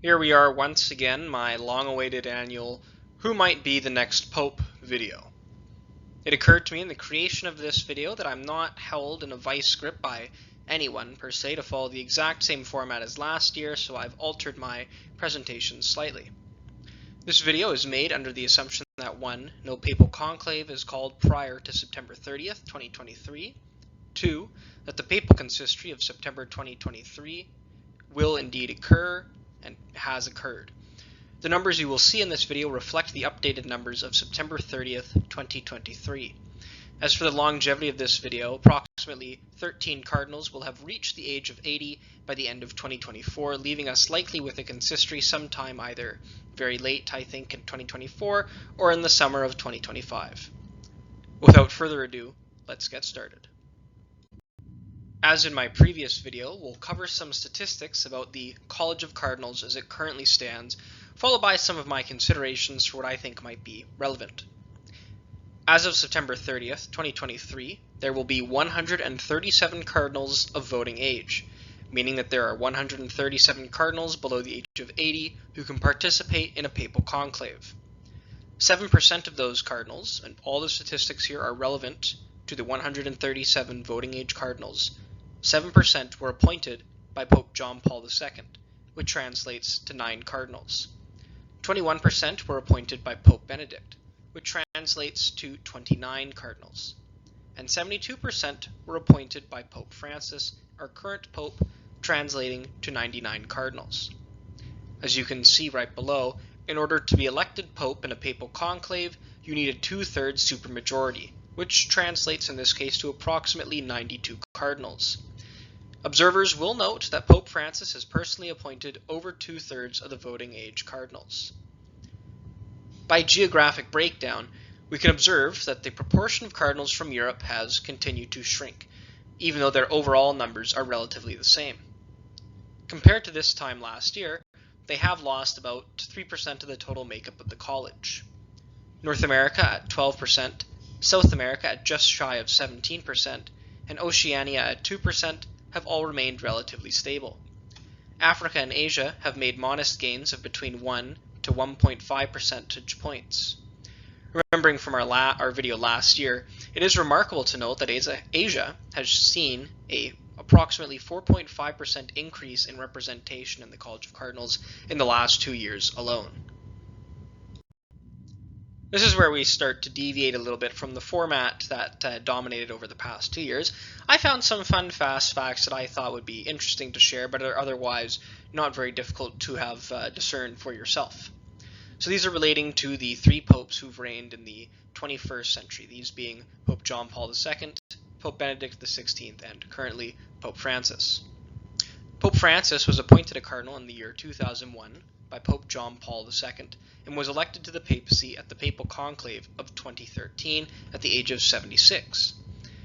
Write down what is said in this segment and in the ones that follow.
Here we are once again, my long-awaited annual Who Might Be the Next Pope video. It occurred to me in the creation of this video that I'm not held in a vice grip by anyone per se to follow the exact same format as last year, so I've altered my presentation slightly. This video is made under the assumption that 1. No papal conclave is called prior to September 30th, 2023. 2. That the papal consistory of September 2023 will indeed occur and has occurred. The numbers you will see in this video reflect the updated numbers of September 30th, 2023. As for the longevity of this video, approximately 13 cardinals will have reached the age of 80 by the end of 2024, leaving us likely with a consistory sometime either very late, I think, in 2024 or in the summer of 2025. Without further ado, let's get started. As in my previous video, we'll cover some statistics about the College of Cardinals as it currently stands, followed by some of my considerations for what I think might be relevant. As of September 30th, 2023, there will be 137 cardinals of voting age, meaning that there are 137 cardinals below the age of 80 who can participate in a papal conclave. 7% of those cardinals, and all the statistics here are relevant to the 137 voting age cardinals, 7% were appointed by Pope John Paul II, which translates to 9 cardinals. 21% were appointed by Pope Benedict, which translates to 29 cardinals. And 72% were appointed by Pope Francis, our current Pope, translating to 99 cardinals. As you can see right below, in order to be elected Pope in a papal conclave, you need a 2/3 supermajority, which translates in this case to approximately 92 cardinals. Observers will note that Pope Francis has personally appointed over 2/3 of the voting age cardinals. By geographic breakdown, we can observe that the proportion of cardinals from Europe has continued to shrink, even though their overall numbers are relatively the same. Compared to this time last year, they have lost about 3% of the total makeup of the college. North America at 12%, South America at just shy of 17%, and Oceania at 2% have all remained relatively stable. Africa and Asia have made modest gains of between 1 to 1.5 percentage points. Remembering from our video last year, it is remarkable to note that Asia has seen a approximately 4.5% increase in representation in the College of Cardinals in the last 2 years alone. This is where we start to deviate a little bit from the format that dominated over the past 2 years. I found some fun, fast facts that I thought would be interesting to share, but are otherwise not very difficult to have discerned for yourself. So these are relating to the 3 popes who've reigned in the 21st century, these being Pope John Paul II, Pope Benedict XVI, and currently Pope Francis. Pope Francis was appointed a cardinal in the year 2001 by Pope John Paul II and was elected to the papacy at the papal conclave of 2013 at the age of 76.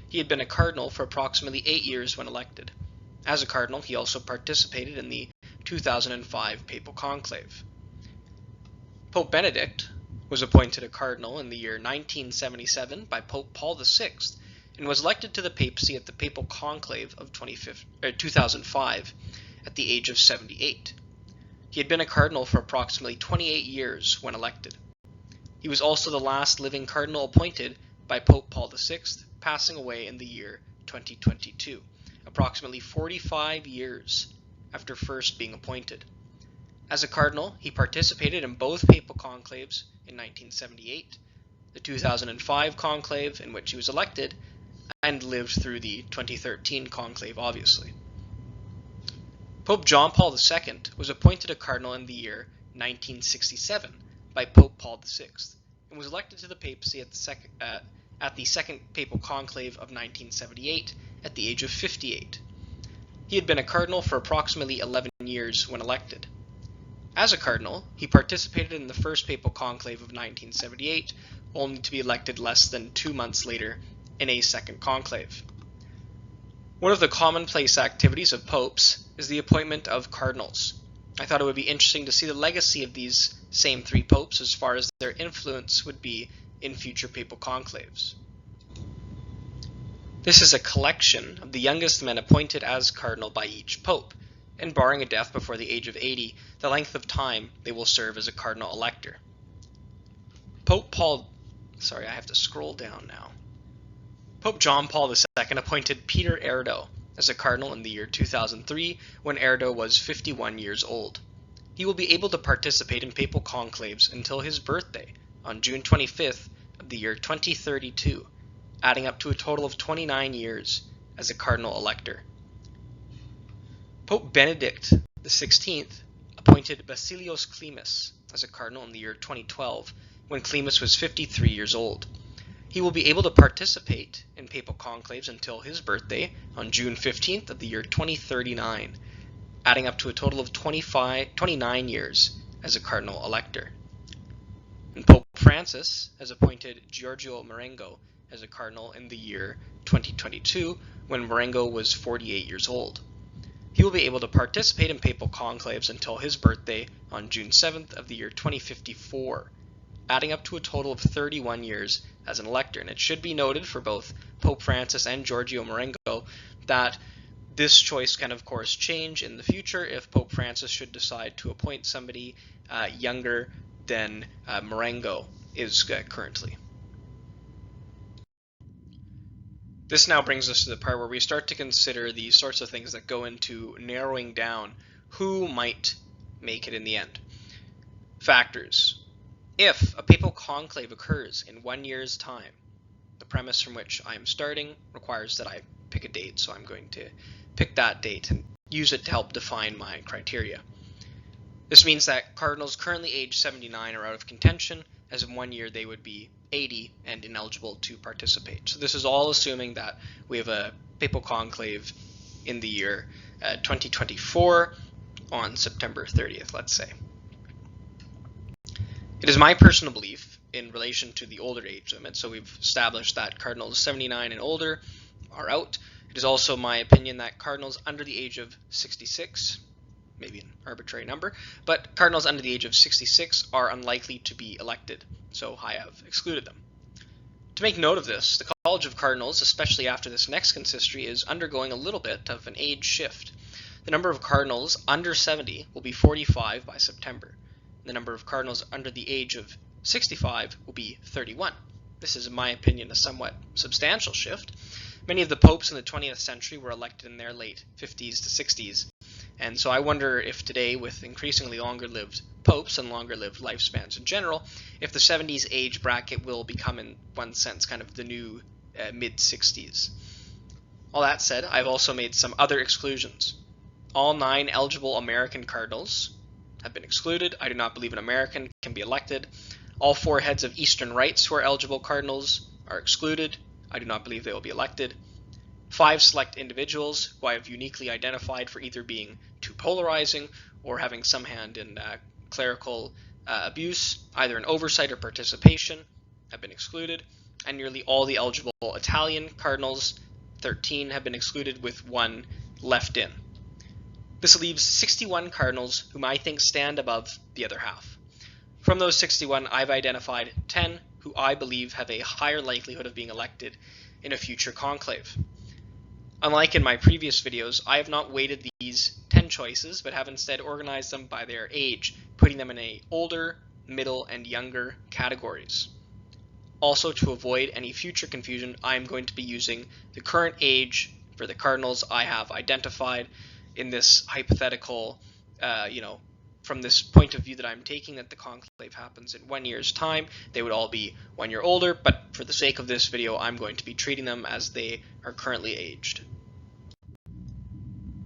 He had been a cardinal for approximately 8 years when elected. As a cardinal, he also participated in the 2005 papal conclave. Pope Benedict was appointed a cardinal in the year 1977 by Pope Paul VI and was elected to the papacy at the papal conclave of 2005 at the age of 78. He had been a cardinal for approximately 28 years when elected. He was also the last living cardinal appointed by Pope Paul VI, passing away in the year 2022, approximately 45 years after first being appointed. As a cardinal, he participated in both papal conclaves in 1978, the 2005 conclave in which he was elected, and lived through the 2013 conclave, obviously. Pope John Paul II was appointed a cardinal in the year 1967 by Pope Paul VI and was elected to the papacy at the second papal conclave of 1978 at the age of 58. He had been a cardinal for approximately 11 years when elected. As a cardinal, he participated in the first papal conclave of 1978, only to be elected less than 2 months later in a second conclave. One of the commonplace activities of popes is the appointment of cardinals. I thought it would be interesting to see the legacy of these same 3 popes as far as their influence would be in future papal conclaves. This is a collection of the youngest men appointed as cardinal by each pope, and barring a death before the age of 80, the length of time they will serve as a cardinal elector. Pope John Paul II appointed Peter Erdo as a cardinal in the year 2003 when Erdo was 51 years old. He will be able to participate in papal conclaves until his birthday on June 25th of the year 2032, adding up to a total of 29 years as a cardinal elector. Pope Benedict XVI appointed Basilios Klimas as a cardinal in the year 2012 when Klimas was 53 years old. He will be able to participate in papal conclaves until his birthday on June 15th of the year 2039, adding up to a total of 29 years as a cardinal elector. And Pope Francis has appointed Giorgio Marengo as a cardinal in the year 2022 when Marengo was 48 years old. He will be able to participate in papal conclaves until his birthday on June 7th of the year 2054, adding up to a total of 31 years as an elector. And it should be noted for both Pope Francis and Giorgio Marengo that this choice can, of course, change in the future if Pope Francis should decide to appoint somebody younger than Marengo is currently. This now brings us to the part where we start to consider the sorts of things that go into narrowing down who might make it in the end. Factors. If a papal conclave occurs in 1 year's time, the premise from which I am starting requires that I pick a date, so I'm going to pick that date and use it to help define my criteria. This means that cardinals currently age 79 are out of contention, as in 1 year they would be 80 and ineligible to participate. So this is all assuming that we have a papal conclave in the year 2024 on September 30th, let's say. It is my personal belief in relation to the older age limit, so we've established that cardinals 79 and older are out. It is also my opinion that cardinals under the age of 66, maybe an arbitrary number, but cardinals under the age of 66 are unlikely to be elected, so I have excluded them. To make note of this, the College of Cardinals, especially after this next consistory, is undergoing a little bit of an age shift. The number of cardinals under 70 will be 45 by September. The number of cardinals under the age of 65 will be 31. This is, in my opinion, a somewhat substantial shift. Many of the popes in the 20th century were elected in their late 50s to 60s, and so I wonder if today, with increasingly longer-lived popes and longer-lived lifespans in general, if the 70s age bracket will become, in one sense, kind of the new mid-60s. All that said, I've also made some other exclusions. All 9 eligible American cardinals have been excluded. I do not believe an American can be elected. All 4 heads of Eastern rites who are eligible cardinals are excluded. I do not believe they will be elected. 5 select individuals who I have uniquely identified for either being too polarizing or having some hand in clerical abuse, either in oversight or participation, have been excluded. And nearly all the eligible Italian cardinals, 13, have been excluded, with 1 left in. This leaves 61 cardinals whom I think stand above the other half. From those 61, I've identified 10 who I believe have a higher likelihood of being elected in a future conclave. Unlike in my previous videos, I have not weighted these 10 choices, but have instead organized them by their age, putting them in a older, middle, and younger categories. Also, to avoid any future confusion, I am going to be using the current age for the cardinals I have identified in this hypothetical, from this point of view that I'm taking, that the conclave happens in 1 year's time. They would all be 1 year older, but for the sake of this video, I'm going to be treating them as they are currently aged.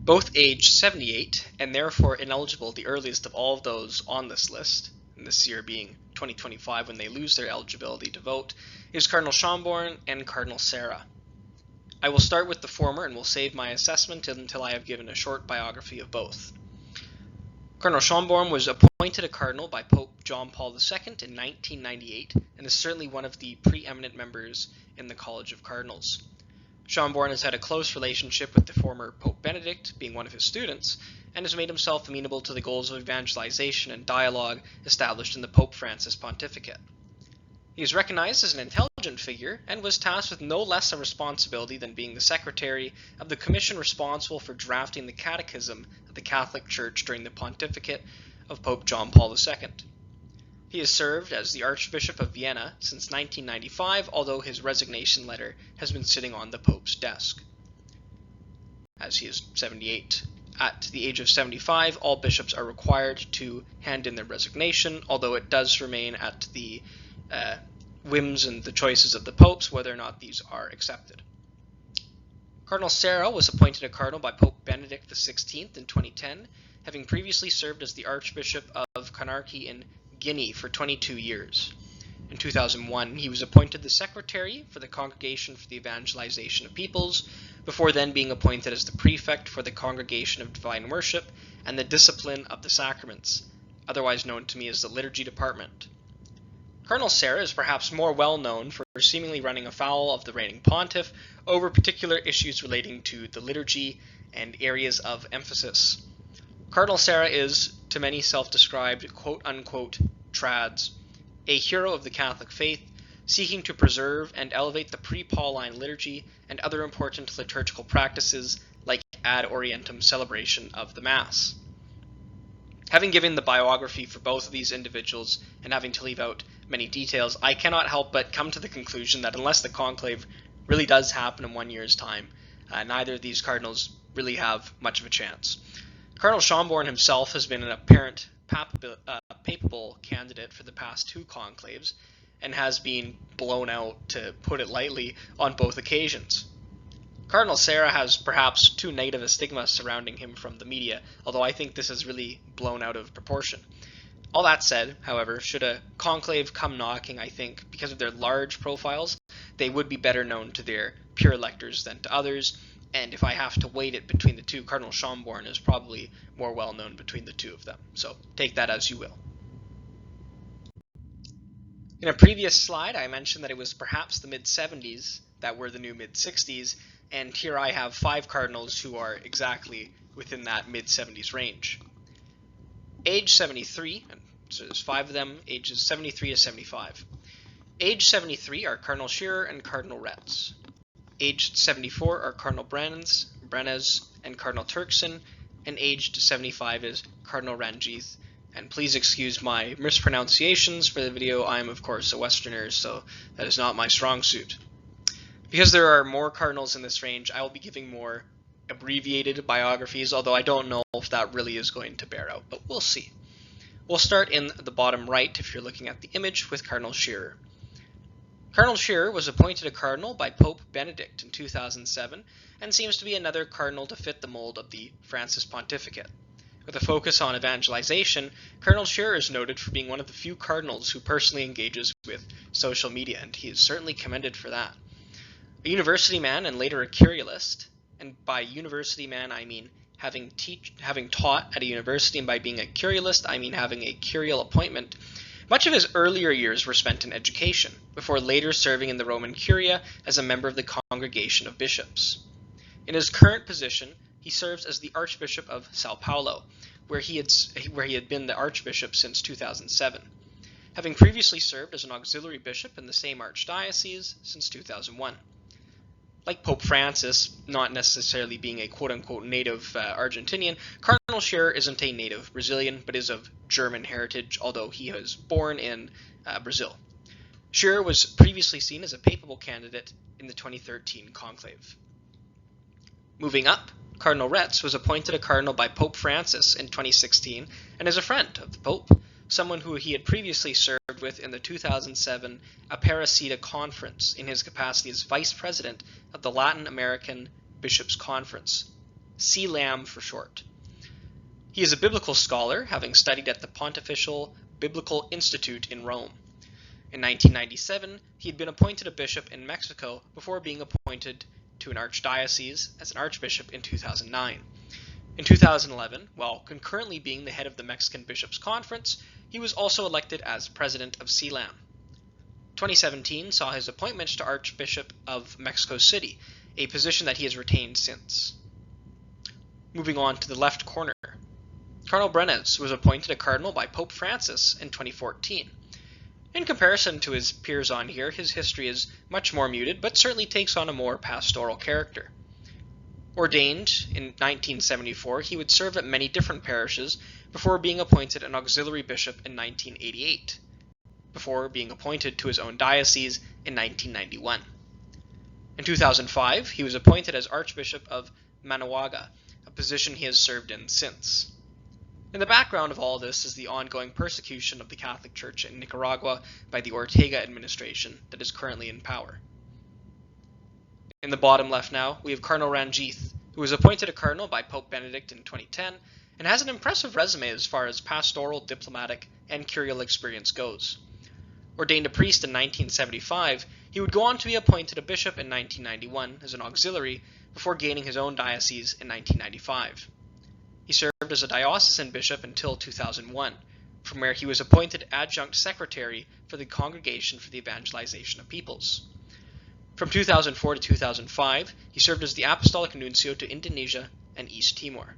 Both aged 78, and therefore ineligible, the earliest of all of those on this list, and this year being 2025 when they lose their eligibility to vote, is Cardinal Schonborn and Cardinal Sarah. I will start with the former and will save my assessment until I have given a short biography of both. Cardinal Schonborn was appointed a cardinal by Pope John Paul II in 1998 and is certainly one of the preeminent members in the College of Cardinals. Schonborn has had a close relationship with the former Pope Benedict, being one of his students, and has made himself amenable to the goals of evangelization and dialogue established in the Pope Francis pontificate. He is recognized as an intelligent figure and was tasked with no less a responsibility than being the secretary of the commission responsible for drafting the Catechism of the Catholic Church during the pontificate of Pope John Paul II. He has served as the Archbishop of Vienna since 1995, although his resignation letter has been sitting on the Pope's desk, as he is 78. At the age of 75, all bishops are required to hand in their resignation, although it does remain at the whims and the choices of the popes whether or not these are accepted. Cardinal Sarah was appointed a cardinal by Pope Benedict XVI in 2010, having previously served as the Archbishop of Conakry in Guinea for 22 years. In 2001, he was appointed the secretary for the Congregation for the Evangelization of Peoples, before then being appointed as the prefect for the Congregation of Divine Worship and the Discipline of the Sacraments, otherwise known to me as the Liturgy Department. Cardinal Sarah is perhaps more well known for seemingly running afoul of the reigning pontiff over particular issues relating to the liturgy and areas of emphasis. Cardinal Sarah is, to many self-described quote-unquote trads, a hero of the Catholic faith, seeking to preserve and elevate the pre-Pauline liturgy and other important liturgical practices like ad orientem celebration of the Mass. Having given the biography for both of these individuals and having to leave out many details, I cannot help but come to the conclusion that unless the conclave really does happen in 1 year's time, neither of these cardinals really have much of a chance. Cardinal Schonborn himself has been an apparent papal candidate for the past 2 conclaves and has been blown out, to put it lightly, on both occasions. Cardinal Sarah has perhaps too negative a stigma surrounding him from the media, although I think this is really blown out of proportion. All that said, however, should a conclave come knocking, I think, because of their large profiles, they would be better known to their pure electors than to others, and if I have to weight it between the two, Cardinal Schonborn is probably more well known between the two of them, so take that as you will. In a previous slide, I mentioned that it was perhaps the mid-70s that were the new mid-60s, and here I have 5 cardinals who are exactly within that mid-70s range. Age 73, so there's 5 of them, ages 73 to 75. Age 73 are Cardinal Scherer and Cardinal Retes. Aged 74 are Cardinal Brenes, and Cardinal Turkson, and aged 75 is Cardinal Ranjith. And please excuse my mispronunciations for the video. I am, of course, a Westerner, so that is not my strong suit. Because there are more cardinals in this range, I will be giving more abbreviated biographies, although I don't know if that really is going to bear out, but we'll see. We'll start in the bottom right, if you're looking at the image, with Cardinal Scherer. Cardinal Scherer was appointed a cardinal by Pope Benedict in 2007, and seems to be another cardinal to fit the mold of the Francis pontificate. With a focus on evangelization, Cardinal Scherer is noted for being one of the few cardinals who personally engages with social media, and he is certainly commended for that. A university man and later a curialist, and by university man I mean having taught at a university, and by being a curialist I mean having a curial appointment, much of his earlier years were spent in education, before later serving in the Roman Curia as a member of the Congregation of Bishops. In his current position, he serves as the Archbishop of Sao Paulo, where he had been the Archbishop since 2007, having previously served as an auxiliary bishop in the same archdiocese since 2001. Like Pope Francis, not necessarily being a quote-unquote native Argentinian, Cardinal Scherer isn't a native Brazilian, but is of German heritage, although he was born in Brazil. Scherer was previously seen as a papal candidate in the 2013 conclave. Moving up, Cardinal Retes was appointed a cardinal by Pope Francis in 2016 and is a friend of the Pope, someone who he had previously served with in the 2007 Aparecida Conference in his capacity as Vice President of the Latin American Bishops' Conference, CLAM for short. He is a biblical scholar, having studied at the Pontifical Biblical Institute in Rome. In 1997, he had been appointed a bishop in Mexico before being appointed to an archdiocese as an archbishop in 2009. In 2011, while concurrently being the head of the Mexican Bishops' Conference, he was also elected as president of CLAM. 2017 saw his appointment to Archbishop of Mexico City, a position that he has retained since. Moving on to the left corner, Cardinal Brenes was appointed a cardinal by Pope Francis in 2014. In comparison to his peers on here, his history is much more muted, but certainly takes on a more pastoral character. Ordained in 1974, he would serve at many different parishes before being appointed an auxiliary bishop in 1988, before being appointed to his own diocese in 1991. In 2005, he was appointed as Archbishop of Manawaga, a position he has served in since. In the background of all this is the ongoing persecution of the Catholic Church in Nicaragua by the Ortega administration that is currently in power. In the bottom left now, we have Cardinal Ranjith, who was appointed a cardinal by Pope Benedict in 2010 and has an impressive resume as far as pastoral, diplomatic, and curial experience goes. Ordained a priest in 1975, he would go on to be appointed a bishop in 1991 as an auxiliary before gaining his own diocese in 1995. He served as a diocesan bishop until 2001, from where he was appointed adjunct secretary for the Congregation for the Evangelization of Peoples. From 2004 to 2005, he served as the Apostolic Nuncio to Indonesia and East Timor.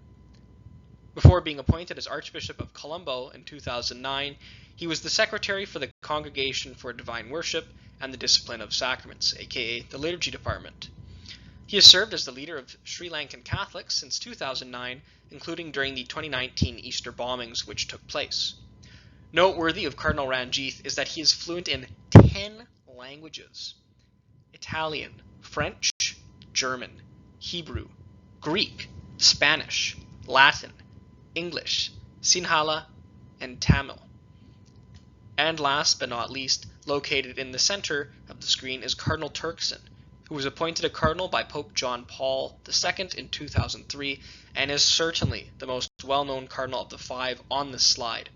Before being appointed as Archbishop of Colombo in 2009, he was the secretary for the Congregation for Divine Worship and the Discipline of Sacraments, aka the Liturgy Department. He has served as the leader of Sri Lankan Catholics since 2009, including during the 2019 Easter bombings which took place. Noteworthy of Cardinal Ranjith is that he is fluent in 10 languages: Italian, French, German, Hebrew, Greek, Spanish, Latin, English, Sinhala, and Tamil. And last but not least, located in the center of the screen is Cardinal Turkson, who was appointed a cardinal by Pope John Paul II in 2003 and is certainly the most well-known cardinal of the 5 on this slide.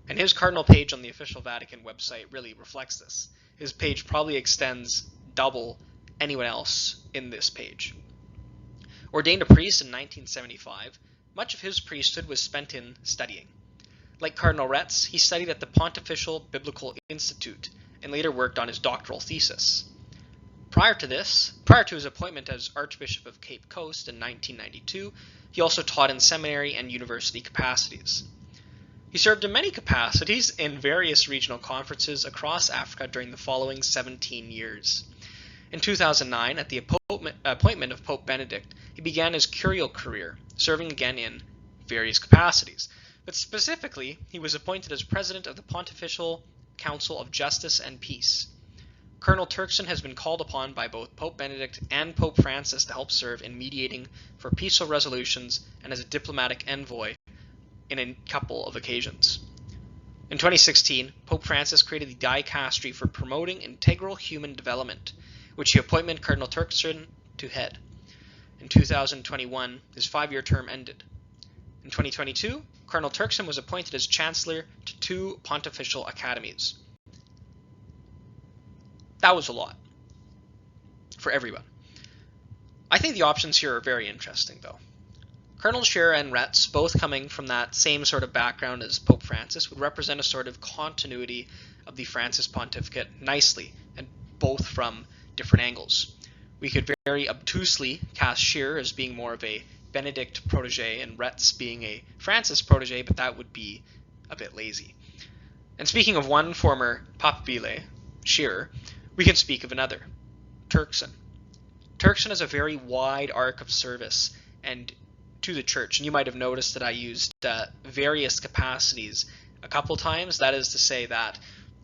And his cardinal page on the official Vatican website really reflects this. His page probably extends double anyone else in this page. Ordained a priest in 1975, much of his priesthood was spent in studying. Like Cardinal Retes, he studied at the Pontifical Biblical Institute and later worked on his doctoral thesis. Prior to his appointment as Archbishop of Cape Coast in 1992, he also taught in seminary and university capacities. He served in many capacities in various regional conferences across Africa during the following 17 years. In 2009, at the appointment of Pope Benedict, he began his curial career, serving again in various capacities. But specifically, he was appointed as president of the Pontifical Council of Justice and Peace. Cardinal Turkson has been called upon by both Pope Benedict and Pope Francis to help serve in mediating for peaceful resolutions and as a diplomatic envoy in a couple of occasions. In 2016, Pope Francis created the dicastery for promoting integral human development, which he appointed Cardinal Turkson to head. In 2021, his 5-year term ended. In 2022, Cardinal Turkson was appointed as Chancellor to 2 pontifical academies. That was a lot for everyone. I think the options here are very interesting, though. Cardinal Scherer and Retes, both coming from that same sort of background as Pope Francis, would represent a sort of continuity of the Francis pontificate nicely, and both from different angles. We could very obtusely cast Scherer as being more of a Benedict protege and Retes being a Francis protege, but that would be a bit lazy. And speaking of one former papabile, Scherer, we can speak of another, Turkson. Turkson has a very wide arc of service and to the church, and you might have noticed that I used various capacities a couple times. That is to say that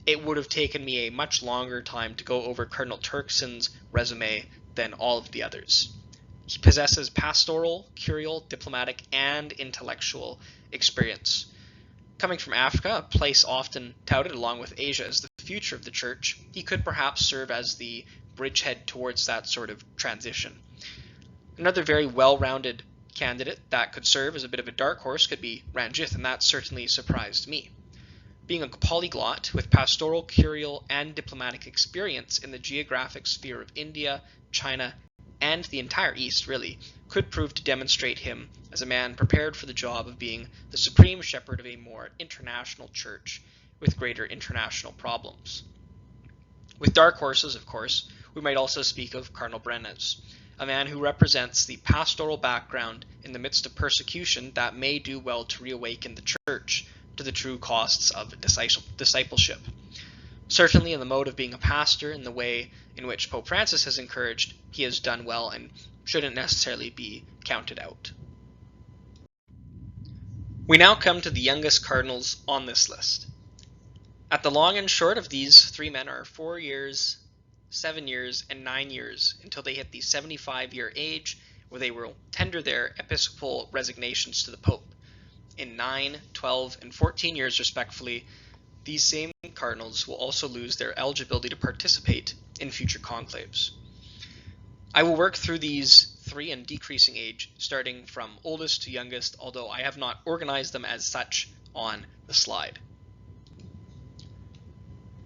it would have taken me a much longer time to go over Cardinal Turkson's resume than all of the others. He possesses pastoral, curial, diplomatic, and intellectual experience. Coming from Africa, a place often touted along with Asia as the future of the church, he could perhaps serve as the bridgehead towards that sort of transition. Another very well-rounded candidate that could serve as a bit of a dark horse could be Ranjith, and that certainly surprised me. Being a polyglot with pastoral, curial, and diplomatic experience in the geographic sphere of India, China, and the entire East, really, could prove to demonstrate him as a man prepared for the job of being the supreme shepherd of a more international church with greater international problems. With dark horses, of course, we might also speak of Cardinal Brenes, a man who represents the pastoral background in the midst of persecution that may do well to reawaken the church to the true costs of discipleship. Certainly in the mode of being a pastor, in the way in which Pope Francis has encouraged, he has done well and shouldn't necessarily be counted out. We now come to the youngest cardinals on this list. At the long and short of these three men are 4 years, 7 years, and 9 years until they hit the 75-year age, where they will tender their episcopal resignations to the Pope. In 9, 12, and 14 years respectively, these same cardinals will also lose their eligibility to participate in future conclaves. I will work through these three in decreasing age, starting from oldest to youngest, although I have not organized them as such on the slide.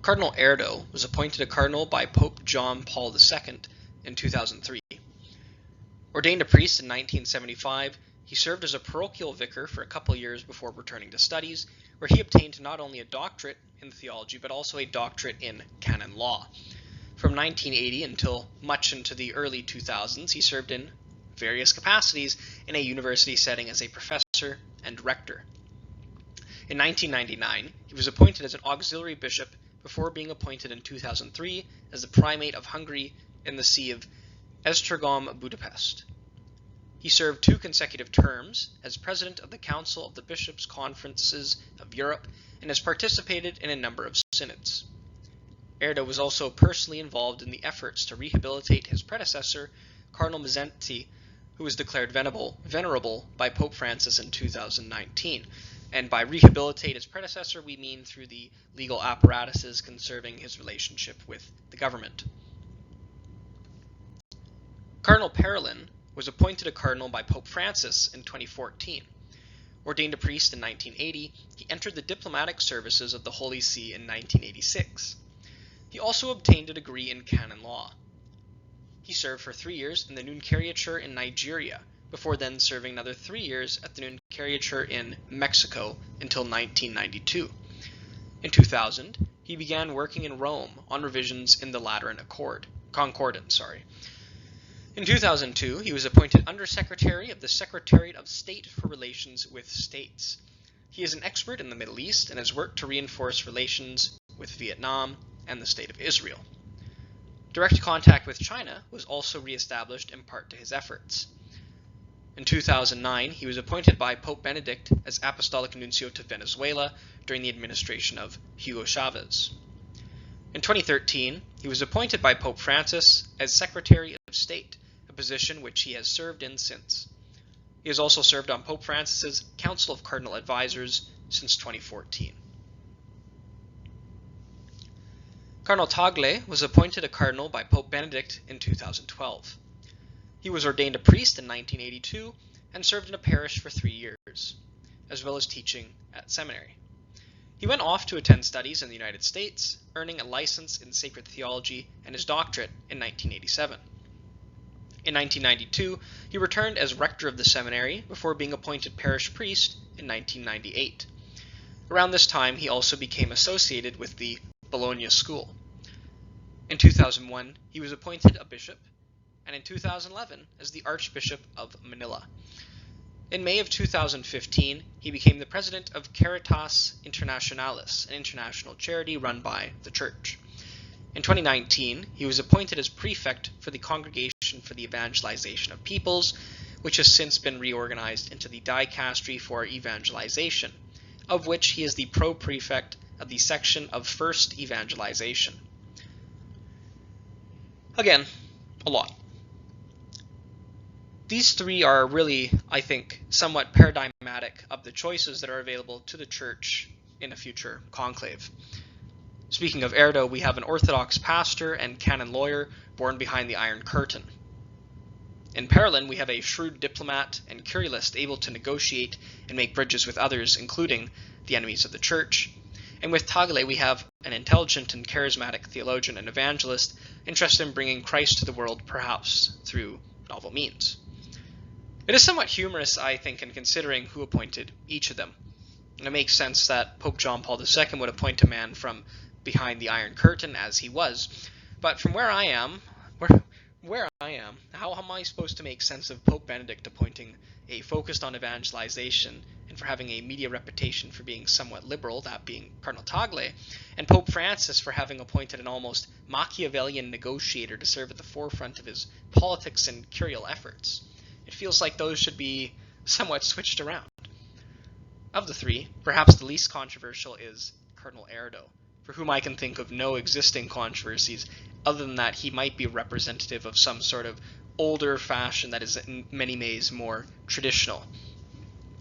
Cardinal Erdo was appointed a cardinal by Pope John Paul II in 2003. Ordained a priest in 1975, he served as a parochial vicar for a couple years before returning to studies, where he obtained not only a doctorate in theology, but also a doctorate in canon law. From 1980 until much into the early 2000s, he served in various capacities in a university setting as a professor and rector. In 1999, he was appointed as an auxiliary bishop before being appointed in 2003 as the primate of Hungary in the See of Esztergom, Budapest. He served 2 consecutive terms as president of the Council of the Bishops' Conferences of Europe and has participated in a number of synods. Erdo was also personally involved in the efforts to rehabilitate his predecessor, Cardinal Mazzenti, who was declared venerable by Pope Francis in 2019. And by rehabilitate his predecessor, we mean through the legal apparatuses conserving his relationship with the government. Cardinal Parolin was appointed a cardinal by Pope Francis in 2014. Ordained a priest in 1980, he entered the diplomatic services of the Holy See in 1986. He also obtained a degree in canon law. He served for 3 years in the Nunciature in Nigeria, before then serving another 3 years at the Nunciature in Mexico until 1992. In 2000, he began working in Rome on revisions in the Lateran Concordance. In 2002, he was appointed Undersecretary of the Secretariat of State for Relations with States. He is an expert in the Middle East and has worked to reinforce relations with Vietnam and the State of Israel. Direct contact with China was also reestablished in part to his efforts. In 2009, he was appointed by Pope Benedict as Apostolic Nuncio to Venezuela during the administration of Hugo Chavez. In 2013, he was appointed by Pope Francis as Secretary of State, a position which he has served in since. He has also served on Pope Francis's Council of Cardinal Advisors since 2014. Cardinal Tagle was appointed a cardinal by Pope Benedict in 2012. He was ordained a priest in 1982 and served in a parish for 3 years, as well as teaching at seminary. He went off to attend studies in the United States, earning a license in sacred theology and his doctorate in 1987. In 1992, he returned as rector of the seminary before being appointed parish priest in 1998. Around this time, he also became associated with the Bologna School. In 2001, he was appointed a bishop, and in 2011 as the Archbishop of Manila. In May of 2015, he became the president of Caritas Internationalis, an international charity run by the Church. In 2019, he was appointed as prefect for the Congregation for the Evangelization of Peoples, which has since been reorganized into the Dicastery for Evangelization, of which he is the pro-prefect of the section of First Evangelization. Again, a lot. These three are really, I think, somewhat paradigmatic of the choices that are available to the Church in a future conclave. Speaking of Erdo, we have an Orthodox pastor and canon lawyer born behind the Iron Curtain. In Parolin, we have a shrewd diplomat and curulist able to negotiate and make bridges with others, including the enemies of the Church. And with Tagle, we have an intelligent and charismatic theologian and evangelist interested in bringing Christ to the world, perhaps through novel means. It is somewhat humorous, I think, in considering who appointed each of them. And it makes sense that Pope John Paul II would appoint a man from behind the Iron Curtain as he was. But from where I am, where I am, how am I supposed to make sense of Pope Benedict appointing a focused on evangelization and for having a media reputation for being somewhat liberal, that being Cardinal Tagle, and Pope Francis for having appointed an almost Machiavellian negotiator to serve at the forefront of his politics and curial efforts? It feels like those should be somewhat switched around. Of the three, perhaps the least controversial is Cardinal Erdo, for whom I can think of no existing controversies other than that he might be representative of some sort of older fashion that is in many ways more traditional.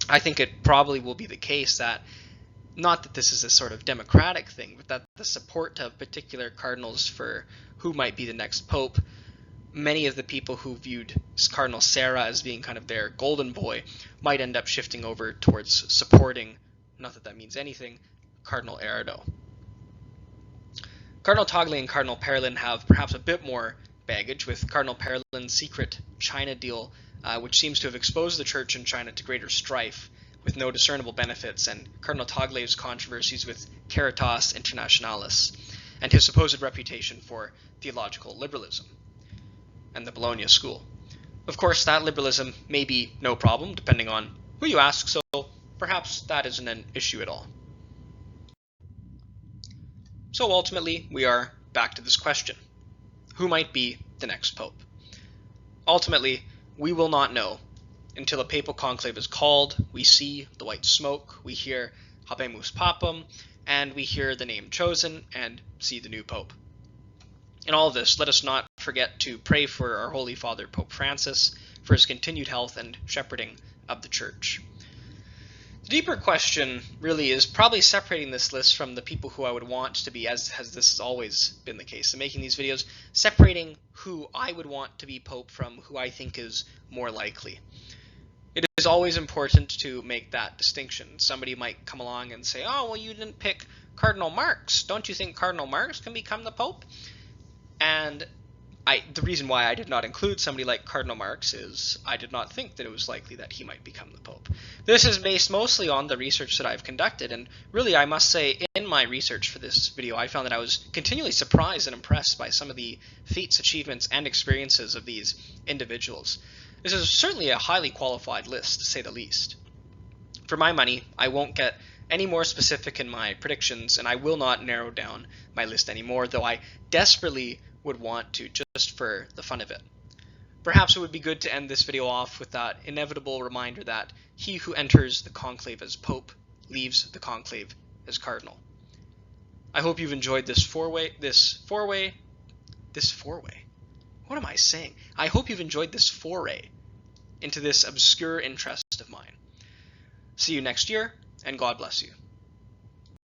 I think it probably will be the case that, not that this is a sort of democratic thing, but that the support of particular cardinals for who might be the next pope, many of the people who viewed Cardinal Sarah as being kind of their golden boy might end up shifting over towards supporting, not that that means anything, Cardinal Erdo. Cardinal Tagle and Cardinal Parolin have perhaps a bit more baggage, with Cardinal Parolin's secret China deal, which seems to have exposed the Church in China to greater strife with no discernible benefits, and Cardinal Tagle's controversies with Caritas Internationalis, and his supposed reputation for theological liberalism, and the Bologna School. Of course, that liberalism may be no problem, depending on who you ask, so perhaps that isn't an issue at all. So ultimately, we are back to this question. Who might be the next pope? Ultimately, we will not know until a papal conclave is called, we see the white smoke, we hear Habemus Papam, and we hear the name chosen and see the new pope. In all of this, let us not forget to pray for our Holy Father Pope Francis for his continued health and shepherding of the Church. The deeper question really is probably separating this list from the people who I would want to be, as this has always been the case in making these videos, separating who I would want to be Pope from who I think is more likely. It is always important to make that distinction. Somebody might come along and say, oh, well, you didn't pick Cardinal Marx. Don't you think Cardinal Marx can become the Pope? And the reason why I did not include somebody like Cardinal Marx is I did not think that it was likely that he might become the Pope. This is based mostly on the research that I've conducted, and really I must say in my research for this video I found that I was continually surprised and impressed by some of the feats, achievements, and experiences of these individuals. This is certainly a highly qualified list, to say the least. For my money, I won't get any more specific in my predictions, and I will not narrow down my list anymore, though I desperately would want to, just for the fun of it. Perhaps it would be good to end this video off with that inevitable reminder that he who enters the conclave as Pope leaves the conclave as Cardinal. I hope you've enjoyed this four-way. What am I saying? I hope you've enjoyed this foray into this obscure interest of mine. See you next year, and God bless you.